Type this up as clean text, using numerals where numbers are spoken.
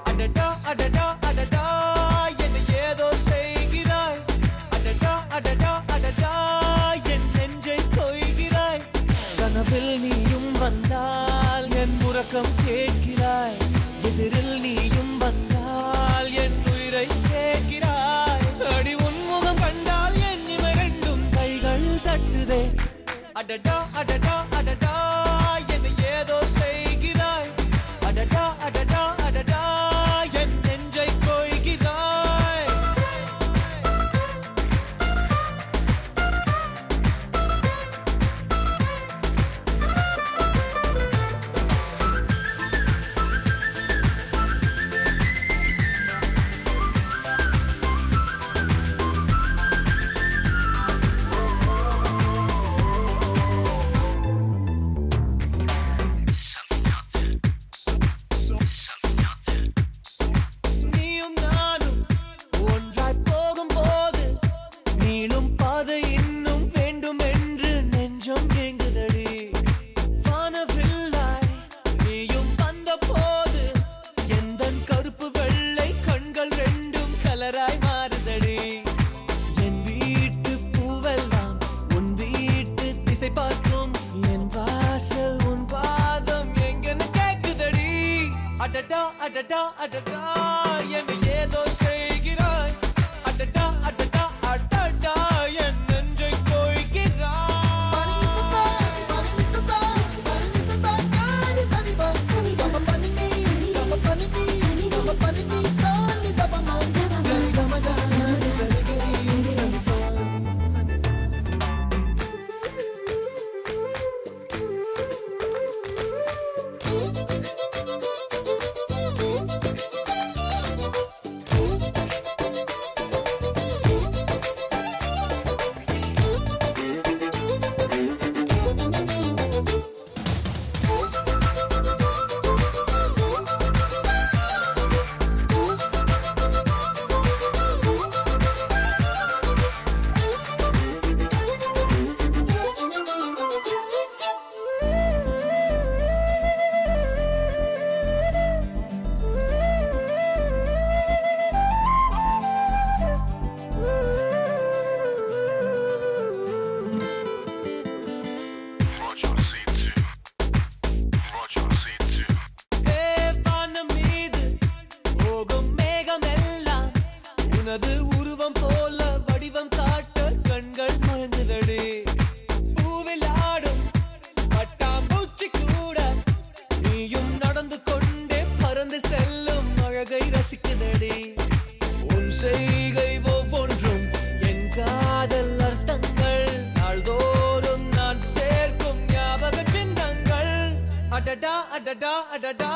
அடடா அடடா அடடா என்னை ஏதோ செய்கிறாய். அடடா அடடா அடடா என் நெஞ்சை கொய்கிறாய். கனவில் நீயும் வந்தால் என் உறக்கம் கேட்கிறாய். எதிரில் நீயும் வந்தால் என் உயிரை கேட்கிறாய். அடி உன்முகம் கண்டால் என் இவை ரெண்டும் கைகள் தட்டுதே. அடடா அடடா அடடா என்னை ஏதோ செய்கிறாய். அடடா அடடா அடடா என் நெஞ்சை கொய்கிறாய். நீயும் நானும் ஒன்றாய் போகும்போது நீளும் பாதை இன்னும் வேண்டும் என்று நெஞ்சம் ஏங்குதடி. வானவில்லாய் நீயும் வந்த போது எந்தன் கருப்பு வெள்ளை கண்கள் ரெண்டும் கலராய் மாறுதடி. என் வீட்டு பூவெல்லாம் உன் வீட்டு திசை பார்க்கும். என் வாசல் உன் பாதம் எங்கன்னு கேக்குதடி. அடடா அடடா அடடா என்னை ஏதோ செய்கிறாய். அடடா அடடா அடடா என் நெஞ்சை கொய்கிறாய். வானம் மீது போகும் மேகமெல்லாம் உனது உருவம் போல வடிவம் காட்ட கண்கள் மறந்துதடி. பூவில் ஆடும் பட்டாம்பூச்சி கூட நீயும் நடந்து கொண்டே பறந்து செல்லும் அழகை ரசிக்குதடி. உன் செய்கை ஒவ்வொன்றும் என் காதல் அர்த்தங்கள். நாள்தோறும் நான் சேர்க்கும் ஞாபக சின்னங்கள். அடடா அடடா அடடா